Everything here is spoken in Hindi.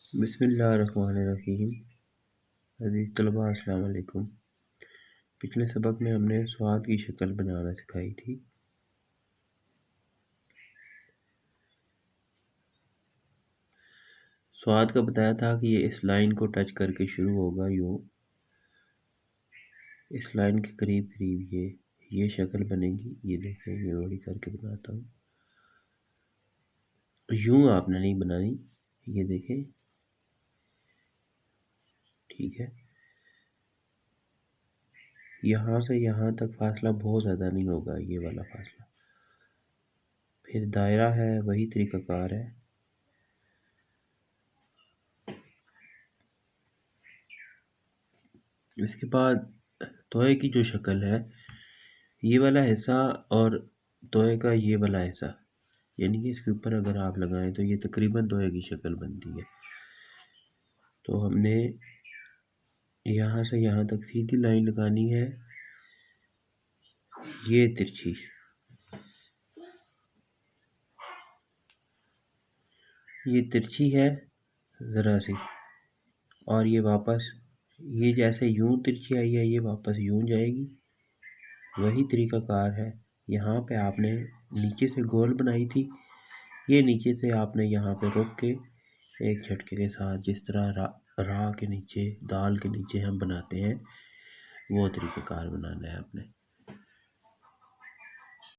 बिस्मिल्लाहिर्रहमानिर्रहीम। अज़ीज़ तलबा अस्सलाम वालेकुम। पिछले सबक में हमने स्वाद की शक्ल बनाना सिखाई थी। स्वाद का बताया था कि ये इस लाइन को टच करके शुरू होगा, यूँ इस लाइन के करीब करीब ये शक्ल बनेगी। ये देखें, ये बड़ी करके बनाता हूँ। यूँ आपने नहीं बनानी, ये देखें, ठीक है। यहाँ से यहाँ तक फासला बहुत ज़्यादा नहीं होगा, ये वाला फासला। फिर दायरा है, वही तरीक़ाकार है। इसके बाद तोहे की जो शक्ल है, ये वाला हिस्सा और तोहे का ये वाला हिस्सा, यानी कि इसके ऊपर अगर आप लगाएं तो ये तकरीबन तोहे की शक्ल बनती है। तो हमने यहाँ से यहाँ तक सीधी लाइन लगानी है, ये तिरछी, ये तिरछी है ज़रा सी, और ये वापस ये जैसे यूँ तिरछी आई है, ये वापस यूँ जाएगी। वही तरीक़ाकार है। यहाँ पे आपने नीचे से गोल बनाई थी, ये नीचे से आपने यहाँ पे रुक के एक झटके के साथ, जिस तरह रा के नीचे, दाल के नीचे हम बनाते हैं, वो तरीक़ाकार बनाना है आपने।